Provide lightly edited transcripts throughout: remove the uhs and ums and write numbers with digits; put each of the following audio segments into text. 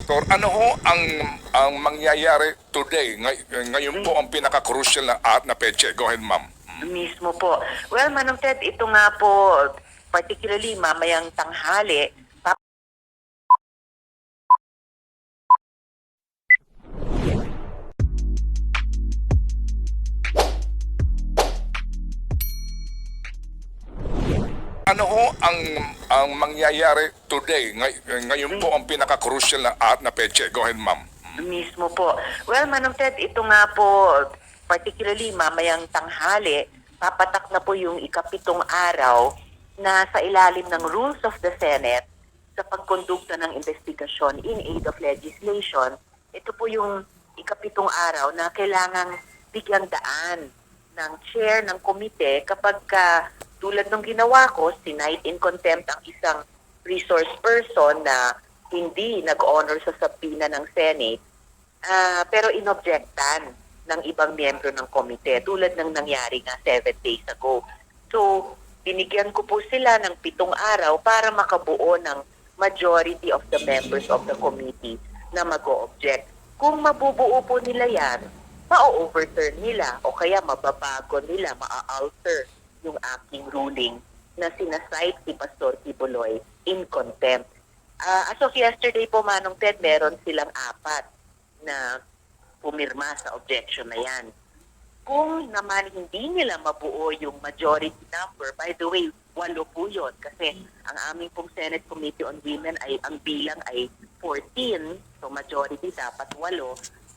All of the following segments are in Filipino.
Pastor, ano ho ang mangyayari today? Ngayon po ang pinaka-crucial na petsa. Go ahead, ma'am. Mismo po. Well, Manong Ted, ito nga po, particularly mamayang tanghali, Ano ho ang mangyayari today? Ngayon po ang pinaka-crucial na petsa. Go ahead, ma'am. mismo po. Well, Manong Ted, ito nga po, particularly mamayang tanghali, papatak na po yung ikapitong araw na sa ilalim ng rules of the Senate sa pagkondukta ng investigasyon in aid of legislation. Ito po yung ikapitong araw na kailangang bigyang daan ng chair ng komite kapag tulad ng ginawa ko, sinight in contempt ang isang resource person na hindi nag-honor sa subpoena ng Senate, pero inobjectan ng ibang miyembro ng komite tulad ng nangyari nga 7 days ago. So, binigyan ko po sila ng 7 araw para makabuo ng majority of the members of the committee na mag-o-object. Kung mabubuo po nila yan, ma-overturn nila o kaya mababago nila, ma-alter yung aking ruling na sinasite si Pastor Kibuloy in contempt. As of yesterday po, Manong Ted, meron silang 4 na pumirma sa objection na yan. Kung naman hindi nila mabuo yung majority number, by the way, 8 po yun kasi ang aming pong Senate Committee on Women ay ang bilang ay 14, so majority dapat 8.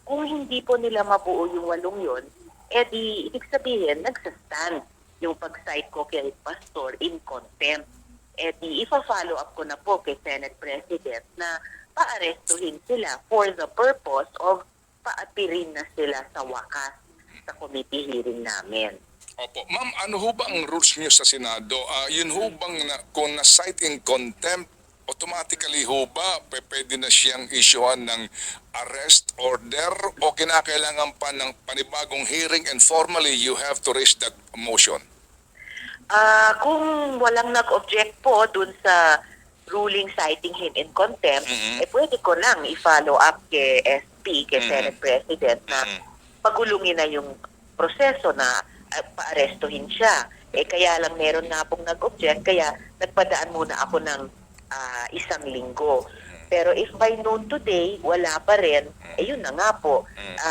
Kung hindi po nila mabuo yung 8 yun, edi ibig sabihin, nagsastand yung pag-cite ko kay Pastor in contempt. Edi ipa-follow up ko na po kay Senate President na paarestuhin sila for the purpose of paapirin na sila sa wakas sa committee hearing namin. Opo. Ma'am, ano ho ba ang rules niyo sa Senado? Yun ho bang kung na-cite in contempt, automatically ho ba pwede na siyang issuean ng arrest order o kinakailangan pa ng panibagong hearing and formally you have to raise that motion? Kung walang nag-object po dun sa ruling citing him in contempt, pwede ko lang i-follow up kay SP, kay Senate President na pagulungin na yung proseso na paarestuhin siya. Kaya lang meron na pong nag-object, kaya nagpadaan muna ako ng 1 linggo. Pero if by noon today, wala pa rin, yun na nga po,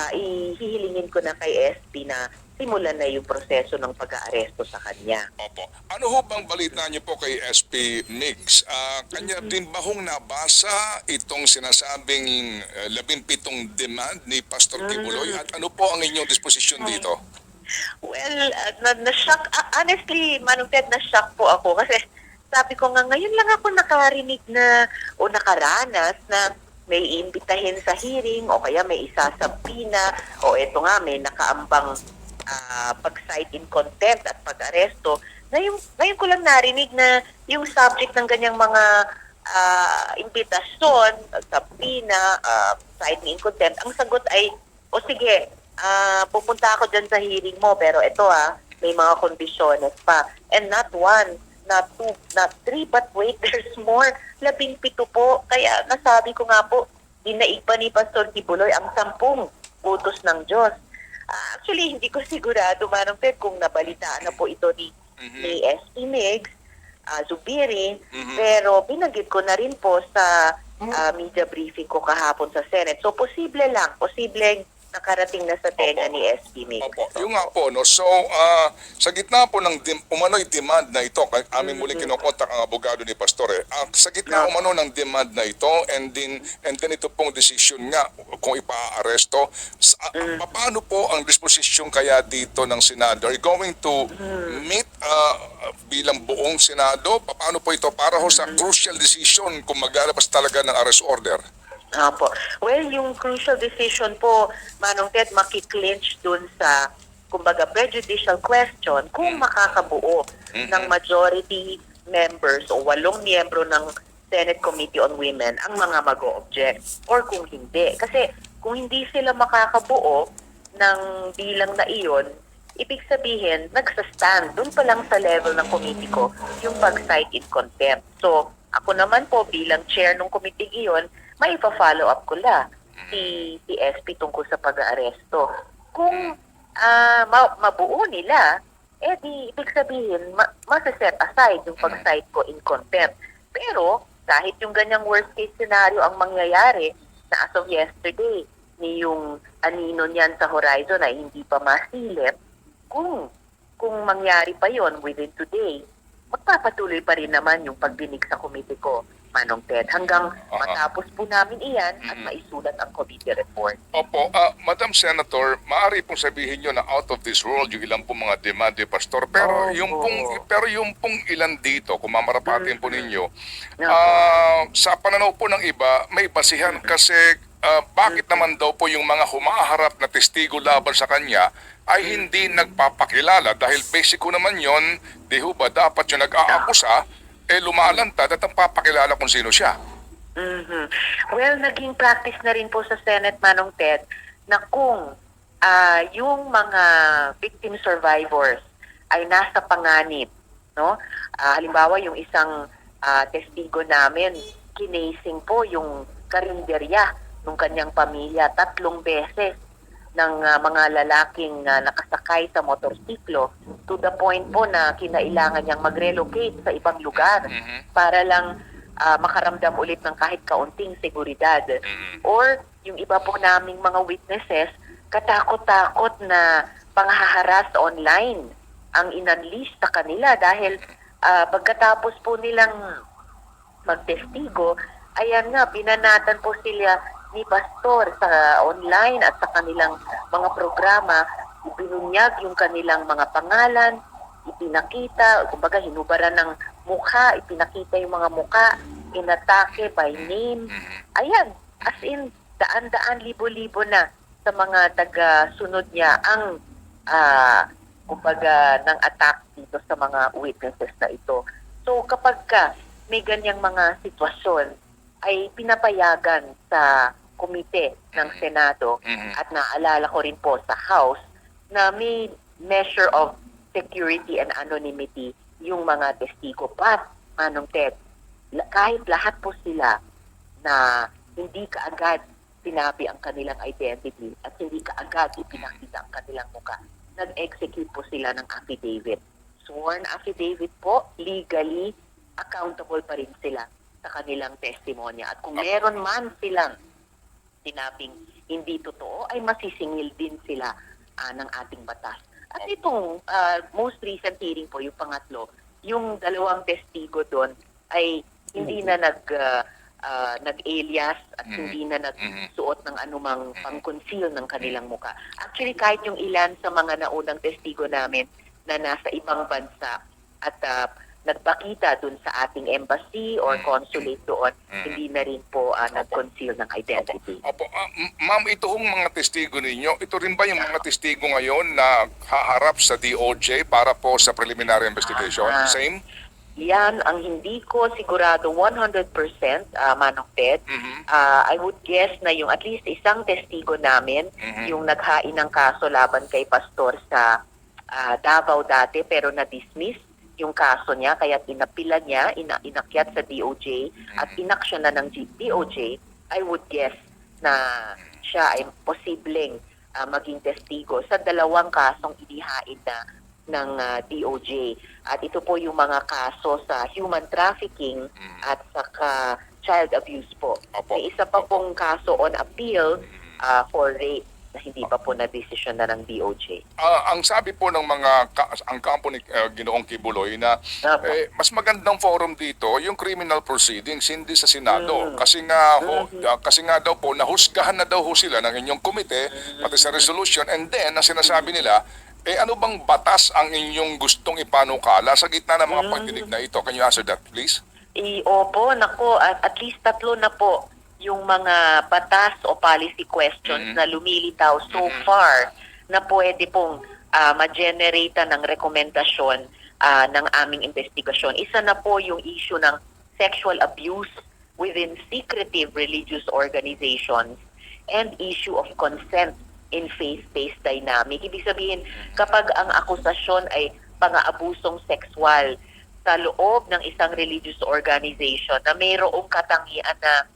ihihilingin ko na kay SP na simulan na yung proseso ng pag-aaresto sa kanya. Opo. Ano ho bang balita niyo po kay SP Mix? Kanya din ba hong nabasa itong sinasabing 17 demand ni Pastor Kibuloy? At ano po ang inyong disposisyon dito? Well, na-shock. Honestly, Manong Ted, na-shock po ako kasi sabi ko nga, ngayon lang ako nakarinig na o nakaranas na may imbitahin sa hearing o kaya may isasabina o eto nga, may nakaambang pag-cite in contempt at pag-aresto. Ngayon ko lang narinig na yung subject ng ganyang mga imbitasyon, sabina, citing in contempt, ang sagot ay, o sige, pupunta ako dyan sa hearing mo, pero ito may mga kondisyones pa. And not 1, not 2, not 3, but wait, there's more. 17 po. Kaya nasabi ko nga po, dinaig pa ni Pastor Kibuloy ang 10 utos ng Diyos. Actually, hindi ko sigurado, Manong Ted, kung nabalitaan na po ito ni SP Migs, Zubiri, pero binanggit ko na rin po sa media briefing ko kahapon sa Senate. So, posibleng nakarating na sa tenga ni SP Migs. Opo, yung nga po, no? So, sa gitna po ng umano'y demand na ito, aming muling kinokontak ang abogado ni Pastore, sa gitna umano ng demand na ito, and then ito pong decision nga kung ipa-aresto, paano po ang disposition kaya dito ng Senado? Are you going to meet bilang buong Senado? Paano po ito para ho sa crucial decision kung maglalabas talaga ng arrest order? Apo. Well, yung crucial decision po, Manong Ted, makiklinch dun sa, kumbaga, prejudicial question kung makakabuo ng majority members o 8 miyembro ng Senate Committee on Women ang mga mag-o-object or kung hindi. Kasi kung hindi sila makakabuo ng bilang na iyon, ibig sabihin, nagsastand dun pa lang sa level ng committee ko yung pag-cite in contempt. So, ako naman po bilang chair ng committee iyon, maipa-follow up ko si SP tungkol sa pag-aaresto. Kung mabuo nila, di ibig sabihin, masa-set aside yung pag-cite ko in contempt. Pero kahit yung ganyang worst case scenario ang mangyayari na as of yesterday, ni yung anino niyan sa horizon ay hindi pa masilip, kung mangyari pa yon within today, magpapatuloy pa rin naman yung pagdinig sa komite ko, Manong Ted, hanggang matapos po namin iyan at maisulat ang committee report. Opo, Madam Senator, maaari pong sabihin nyo na out of this world yung ilang pong mga demand ni Pastor. Pero yung pong ilan dito, kung mamarapatin po ninyo, sa pananaw po ng iba, may basihan kasi bakit naman daw po yung mga humaharap na testigo laban sa kanya ay hindi nagpapakilala dahil basic ko naman yon, di ho ba dapat yung nag-aakusa lumalantad at ang papakilala kung sino siya. Well, naging practice na rin po sa Senate, Manong Ted, na kung yung mga victim survivors ay nasa panganib, no? Halimbawa, yung isang testigo namin, kinasing po yung karinderya ng kanyang pamilya 3 beses ng mga lalaking nakasakay sa motorsiklo to the point po na kinailangan niyang mag-relocate sa ibang lugar para lang makaramdam ulit ng kahit kaunting seguridad. Or yung iba po naming mga witnesses, katakot-takot na panghaharas online ang in-unleash sa kanila dahil pagkatapos po nilang magtestigo, ayan nga, binanatan po sila ni Pastor sa online at sa kanilang mga programa, ibinunyag yung kanilang mga pangalan, ipinakita, kumbaga hinubaran ng mukha, ipinakita yung mga mukha, inatake by name. Ayan, as in, daan-daan, libo-libo na sa mga taga-sunod niya ang kumbaga ng attack dito sa mga witnesses na ito. So kapag may ganyang mga sitwasyon, ay pinapayagan sa komite ng Senado at naalala ko rin po sa House na may measure of security and anonymity yung mga testigo. But, Manong Ted, kahit lahat po sila na hindi kaagad sinabi ang kanilang identity at hindi kaagad ipinakita ang kanilang mukha, nag-execute po sila ng affidavit. Sworn affidavit po, legally accountable pa rin sila sa kanilang testimonya. At kung meron man silang sinabing hindi totoo, ay masisingil din sila ng ating batas. At itong most recent hearing po, yung pangatlo, yung 2 testigo doon ay hindi na nag-alias at hindi na nagsuot ng anumang pang-conceal ng kanilang muka. Actually, kahit yung ilan sa mga naunang testigo namin na nasa ibang bansa at nagpakita dun sa ating embassy or consulate doon, hindi na rin po nag-conceal ng identity. Opo. Ma'am, ito hong mga testigo ninyo, ito rin ba yung mga testigo ngayon na haharap sa DOJ para po sa preliminary investigation? Same? Yan ang hindi ko sigurado 100% Manong Ted. I would guess na yung at least isang testigo namin, yung naghain ng kaso laban kay Pastor sa Davao dati pero na-dismiss yung kaso niya, kaya inapila niya, inakyat sa DOJ at inaksyon na ng DOJ, I would guess na siya ay posibleng maging testigo sa 2 kasong inihain na ng DOJ. At ito po yung mga kaso sa human trafficking at saka child abuse po. May isa pa pong kaso on appeal for rape na hindi pa po na-decision na ng DOJ. Ang sabi po ng ang kampo ni Ginoong Kibuloy na mas magandang forum dito yung criminal proceedings, hindi sa Senado. Kasi nga daw po, nahusgahan na daw ho sila ng inyong komite, pati sa resolution, and then, ang sinasabi nila, ano bang batas ang inyong gustong ipanukala sa gitna ng mga pagdinig na ito? Can you answer that, please? Opo, nako, at least 3 na po yung mga batas o policy questions na lumilitaw so far na pwede pong ma-generate ng rekomendasyon ng aming investigasyon. Isa na po yung issue ng sexual abuse within secretive religious organizations and issue of consent in faith-based dynamic. Ibig sabihin, kapag ang akusasyon ay pang-aabusong sexual sa loob ng isang religious organization na mayroong katangian na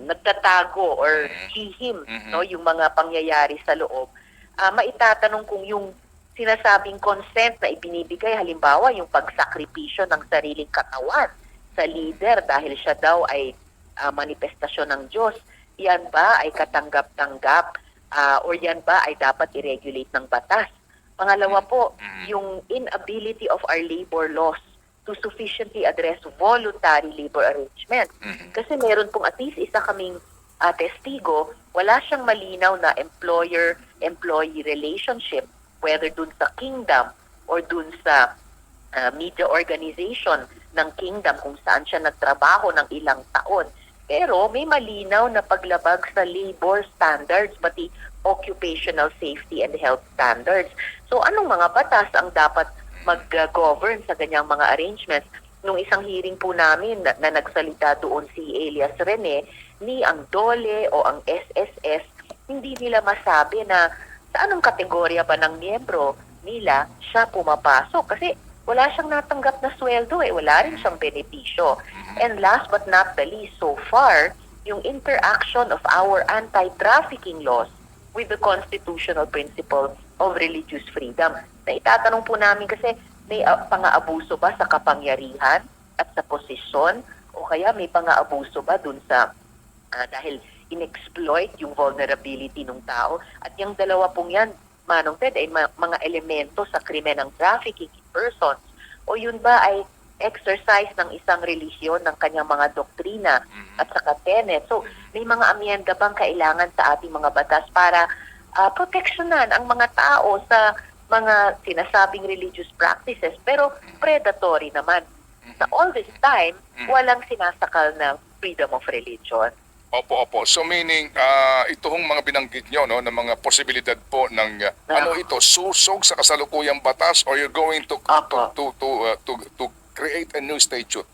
nagtatago or lihim, no, yung mga pangyayari sa loob, maitatanong kung yung sinasabing consent na ibinibigay, halimbawa yung pagsakripisyo ng sariling katawan sa leader dahil siya daw ay manifestasyon ng Diyos, yan ba ay katanggap-tanggap or yan ba ay dapat i-regulate ng batas? Pangalawa po, yung inability of our labor laws to sufficiently address voluntary labor arrangement. Kasi meron pong at least isa kaming testigo, wala siyang malinaw na employer-employee relationship, whether dun sa kingdom or dun sa media organization ng kingdom kung saan siya nagtrabaho ng ilang taon. Pero may malinaw na paglabag sa labor standards, pati occupational safety and health standards. So anong mga batas ang dapat mag-govern sa ganyang mga arrangements? Nung isang hearing po namin na nagsalita doon si Elias Rene, ni ang DOLE o ang SSS, hindi nila masabi na sa anong kategorya ba ng miyembro nila siya pumapasok. Kasi wala siyang natanggap na sweldo wala rin siyang benepisyo. And last but not the least, so far, yung interaction of our anti-trafficking laws with the constitutional principle of religious freedom. Na itatanong po namin kasi may pang-aabuso ba sa kapangyarihan at sa posisyon o kaya may pang-aabuso ba dun sa dahil inexploit yung vulnerability ng tao. At yung dalawa pong yan, Manong Ted, ay mga elemento sa krimen ng trafficking in persons o yun ba ay exercise ng isang relihiyon ng kanyang mga doktrina at saka tenet. So, may mga amyenda bang kailangan sa ating mga batas para proteksyonan ang mga tao sa mga sinasabing religious practices pero predatory naman. Sa all this time, walang sinasakal na freedom of religion. Opo. So meaning, ito hong mga binanggit nyo, no, ng mga posibilidad po ng, susog sa kasalukuyang batas or you're going to create a new statute?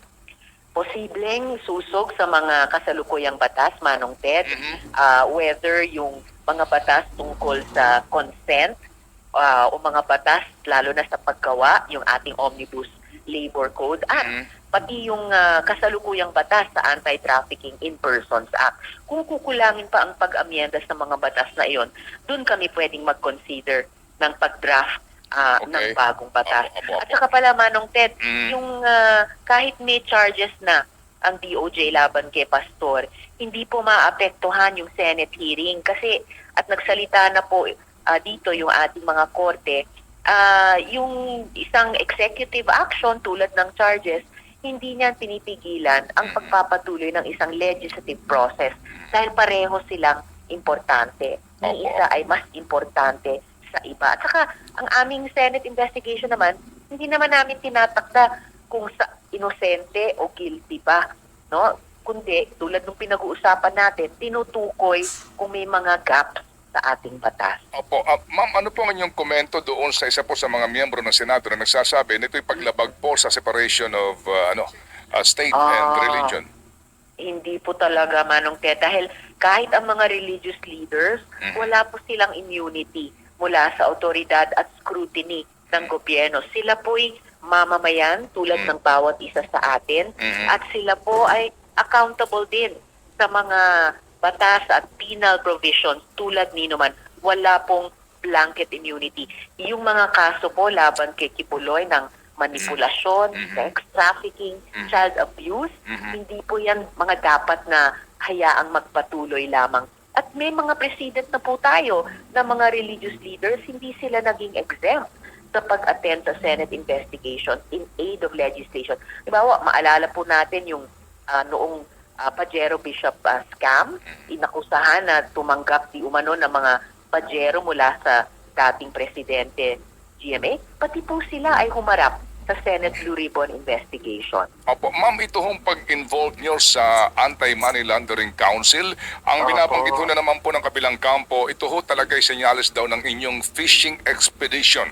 Posibleng susog sa mga kasalukuyang batas, Manong Ted, whether yung mga batas tungkol sa consent o mga batas lalo na sa paggawa, yung ating Omnibus Labor Code at pati yung kasalukuyang batas sa Anti-Trafficking in Persons Act. Kung kukulangin pa ang pag-amyenda sa mga batas na iyon, dun kami pwedeng mag-consider ng pag-draft ng bagong batas. At saka pala, Manong Ted, yung kahit may charges na ang DOJ laban kay Pastor, hindi po maapektuhan yung Senate hearing kasi at nagsalita na po dito yung ating mga korte, yung isang executive action tulad ng charges, hindi niyan pinipigilan ang pagpapatuloy ng isang legislative process dahil pareho silang importante. Ang isa ay mas importante sa iba. At saka, ang aming Senate investigation naman, hindi naman namin tinatakda kung sa inosente o guilty ba, no? Kundi, tulad ng pinag-uusapan natin, tinutukoy kung may mga gaps sa ating batas. Opo. Ma'am, ano po ang inyong komento doon sa isa po sa mga miyembro ng Senado na nagsasabi nito'y paglabag po sa separation of state and religion? Hindi po talaga, Manong Ted, dahil kahit ang mga religious leaders, wala po silang immunity mula sa otoridad at scrutiny ng gobyerno. Sila po'y mamamayan tulad ng bawat isa sa atin at sila po ay accountable din sa mga batas at penal provisions tulad ninuman. Wala pong blanket immunity. Yung mga kaso po laban kay Kibuloy ng manipulasyon, sex trafficking, child abuse, hindi po yan mga dapat na hayaang magpatuloy lamang. At may mga president na po tayo na mga religious leaders, hindi sila naging exempt sa pag-attend sa Senate investigation in aid of legislation. Diba, maalala po natin yung noong Pajero Bishop scam, inakusahan na tumanggap di umano ng mga Pajero mula sa dating presidente GMA, pati po sila ay humarap sa Senate Blue Ribbon investigation. Opo, ma'am, ito hong pag-involve nyo sa Anti-Money Laundering Council, ang binabanggit ho na naman po ng kabilang kampo, ito ho talaga ay senyales daw ng inyong fishing expedition.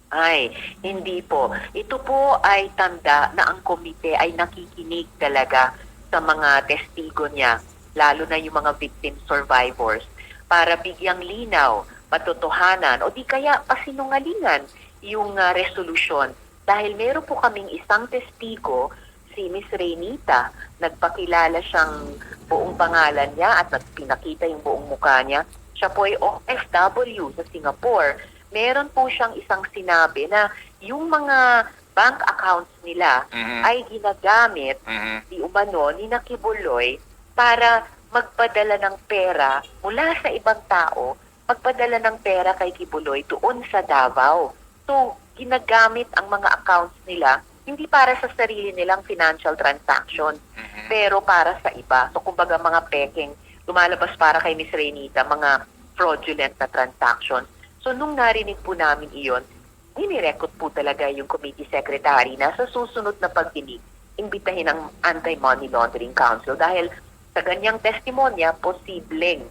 Ay, hindi po. Ito po ay tanda na ang komite ay nakikinig talaga sa mga testigo niya, lalo na yung mga victim survivors, para bigyang linaw, patotohanan, o di kaya pasinungalingan yung resolusyon. Dahil meron po kaming isang testigo, si Miss Reynita. Nagpakilala siyang buong pangalan niya at pinakita yung buong mukha niya. Siya po ay OFW sa Singapore. Meron po siyang isang sinabi na yung mga bank accounts nila ay ginagamit di umano ni Kibuloy para magpadala ng pera mula sa ibang tao, magpadala ng pera kay Kibuloy doon sa Davao. So, ginagamit ang mga accounts nila hindi para sa sarili nilang financial transaction, pero para sa iba. So, kumbaga mga peking, lumalabas para kay Miss Reynita, mga fraudulent na transactions. So, nung narinig po namin iyon, inirekot po talaga yung committee secretary na sa susunod na pagdinig, imbitahin ang Anti-Money Laundering Council dahil sa ganyang testimonya, posibleng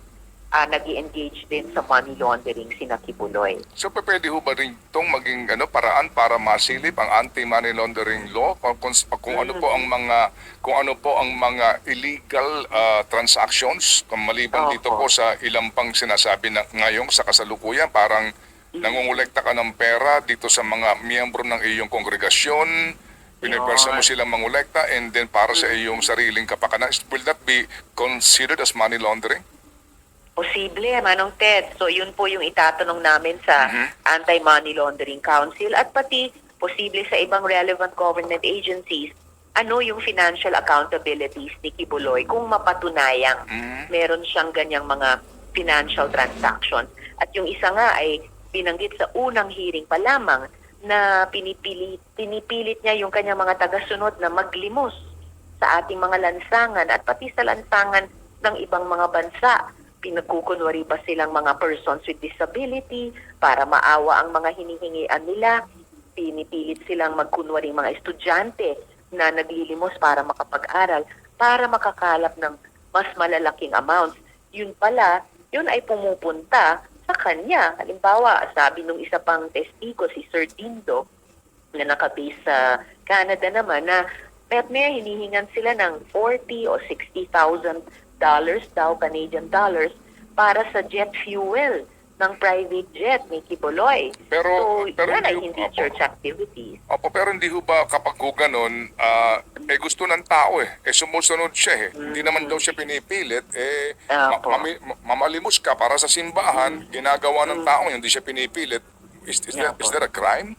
nag-i-engage din sa money laundering sina Kibuloy. So pwede ho ba rin itong maging paraan para masilip ang anti-money laundering law kung ano po ang mga illegal transactions maliban dito po sa ilang pang sinasabi na ngayong sa kasalukuyan parang nangungulekta ka ng pera dito sa mga miyembro ng iyong kongregasyon, pinipwersa mo silang mangulekta and then para sa iyong sariling kapakanan. Will that be considered as money laundering? Posible, Manong Ted. So yun po yung itatanong namin sa Anti-Money Laundering Council at pati posible sa ibang relevant government agencies ano yung financial accountabilities ni Kibuloy kung mapatunayang meron siyang ganyang mga financial transactions. At yung isa nga ay binanggit sa unang hearing pa lamang na pinipilit niya yung kanyang mga tagasunod na maglimos sa ating mga lansangan at pati sa lansangan ng ibang mga bansa. Pinagkukunwari pa silang mga persons with disability para maawa ang mga hinihingian nila. Pinipilit silang magkunwari mga estudyante na naglilimos para makapag-aral, para makakalap ng mas malalaking amounts. Yun pala, yun ay pumupunta sa kanya. Halimbawa, sabi nung isa pang testigo, si Sir Dindo, na nakabase sa Canada naman, na may hinihingan sila ng $40,000 o $60,000 daw, Canadian dollars, para sa jet fuel ng private jet ni Kibuloy. So, yan ay hindi church activities. Opo, pero hindi ho ba kapag ho ganun, gusto ng tao sumusunod siya Hindi naman daw siya pinipilit, mamalimos ka para sa simbahan, ginagawa ng tao, hindi siya pinipilit. Is there a crime?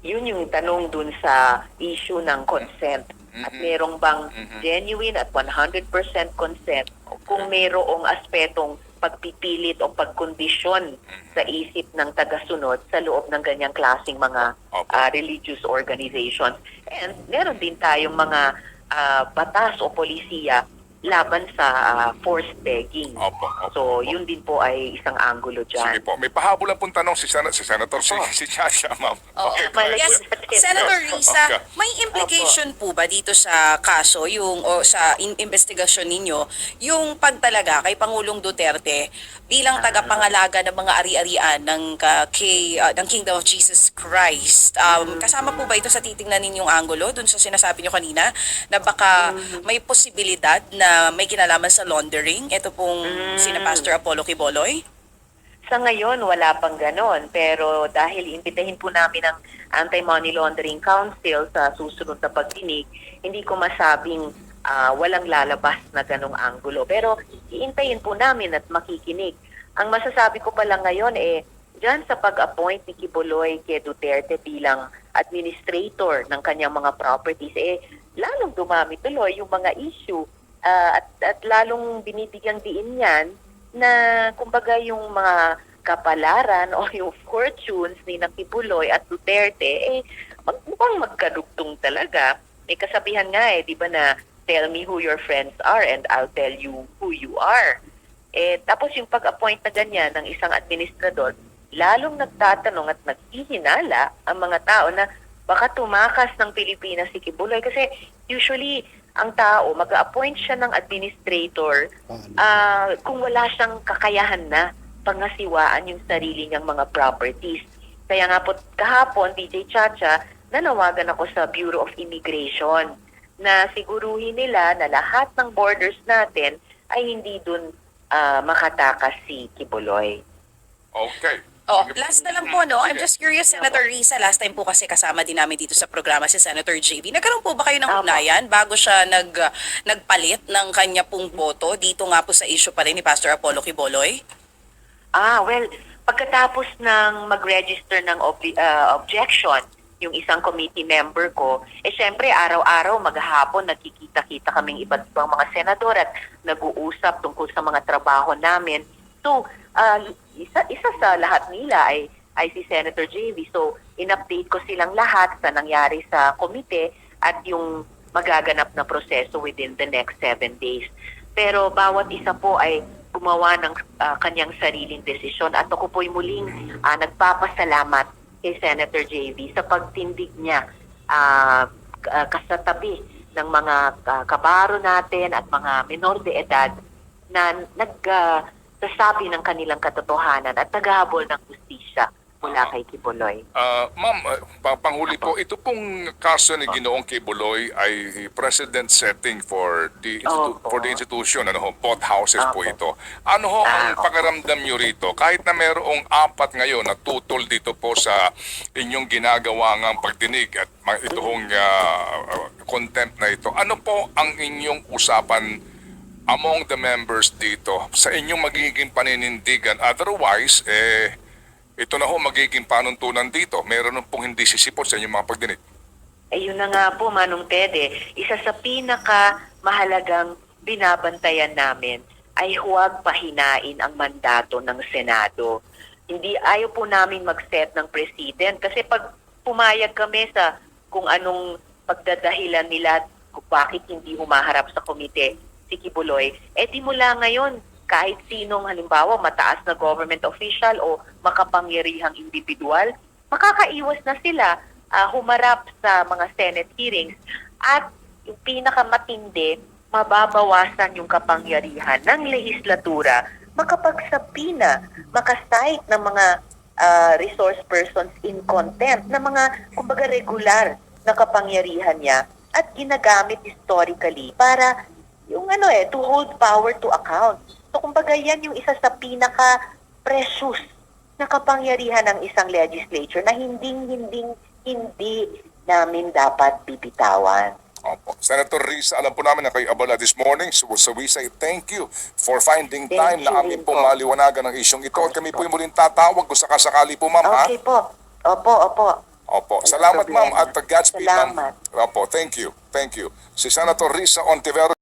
Yun yung tanong dun sa issue ng consent. At merong bang genuine at 100% consent kung merong aspetong pagpipilit o pagkondisyon sa isip ng tagasunod sa loob ng ganyang klaseng mga religious organizations. And meron din tayong mga batas o polisiya laban sa forced begging. So, yun din po ay isang anggulo dyan. Sige po. May pahabol lang pong tanong si Senator si Chacha, ma'am. Yes, Senator Risa, may implication po ba dito sa kaso, o sa investigasyon ninyo, yung pagtalaga kay Pangulong Duterte bilang tagapangalaga ng mga ari-arian ng Kingdom of Jesus Christ? Kasama po ba ito sa titingnan ninyong anggulo dun sa sinasabi nyo kanina na baka may posibilidad na may kinalaman sa laundering? Ito pong sina Pastor Apollo Kibuloy? Sa ngayon, wala pang ganon. Pero dahil imbitahin po namin ang Anti-Money Laundering Council sa susunod na pagdinig, hindi ko masabing walang lalabas na ganong anggulo. Pero iintayin po namin at makikinig. Ang masasabi ko pa lang ngayon dyan sa pag-appoint ni Kibuloy kay Duterte bilang administrator ng kanyang mga properties, lalong dumami tuloy yung mga issue at lalong binibigyang diin yan na kumbaga yung mga kapalaran o yung fortunes ni Kibuloy at Duterte mukhang magkadugtong talaga. May kasabihan nga di ba na tell me who your friends are and I'll tell you who you are. Tapos yung pag-appoint na ganyan ng isang administrador, lalong nagtatanong at naghihinala ang mga tao na baka tumakas ng Pilipinas si Kibuloy kasi usually ang tao, mag-appoint siya ng administrator kung wala siyang kakayahan na pangasiwaan yung sarili niyang mga properties. Kaya nga po kahapon, DJ Chacha, nanawagan ako sa Bureau of Immigration na siguruhin nila na lahat ng borders natin ay hindi dun makatakas si Kibuloy. Okay. Oh, last na lang po, no? I'm just curious, Senator Risa, last time po kasi kasama din namin dito sa programa si Senator JV. Nagkaroon po ba kayo ng Opo. ugnayan bago siya nagpalit ng kanya pong boto dito nga po sa issue pa rin ni Pastor Apollo Quiboloy? Well, pagkatapos ng mag-register ng objection, yung isang committee member ko, syempre araw-araw maghapon nagkikita-kita kaming iba't ibang mga senador at nag-uusap tungkol sa mga trabaho namin. So, isa sa lahat nila ay si Senator JV. So, in-update ko silang lahat sa nangyari sa komite at yung magaganap na proseso within the next 7 days. Pero bawat isa po ay gumawa ng kanyang sariling desisyon at ako po'y muling nagpapasalamat kay Senator JV sa pagtindig niya kasatabi ng mga kabaro natin at mga menor de edad na nagsasabi ng kanilang katotohanan at naghahabol ng justisya mula kay Quiboloy. Ma'am, panghuli po, ito pong kaso ni Ginoong Quiboloy ay precedent setting for the institution, both houses po ito. Ano ho ang pakiramdam nyo rito? Kahit na mayroong 4 ngayon na tutol dito po sa inyong ginagawa ng pagdinig at itong contempt na ito, ano po ang inyong usapan among the members dito sa inyong magiging paninindigan? Otherwise, ito na ho magiging panuntunan dito. Meron pong hindi sisipot sa inyong mga pagdinig. Yun na nga po, Manong Ted, isa sa pinakamahalagang binabantayan namin ay huwag pahinain ang mandato ng Senado. Ayaw po namin mag-set ng president kasi pag pumayag kami sa kung anong pagdadahilan nila kung bakit hindi humaharap sa komite si Quiboloy, di mula ngayon, kahit sinong halimbawa mataas na government official o makapangyarihang individual, makakaiwas na sila humarap sa mga Senate hearings at yung pinakamatindi, mababawasan yung kapangyarihan ng lehislatura makapagsapina, makasite ng mga resource persons in contempt, na mga kumbaga regular na kapangyarihan niya at ginagamit historically para yung to hold power to account. So kumbaga yan yung isa sa pinaka-precious na kapangyarihan ng isang legislature na hindi namin dapat bibitawan. Opo. Senator Risa, alam po namin na kayo abala this morning, so we say thank you for finding Thank time you na amin rin po po. maliwanagan ng isyong ito. At kami po yung muling tatawag kung sakasakali po, ma'am. Okay po. Opo. Opo. Salamat, ma'am, at Godspeed, ma'am. Salamat. Opo, thank you. Si Senator Risa Ontiveros.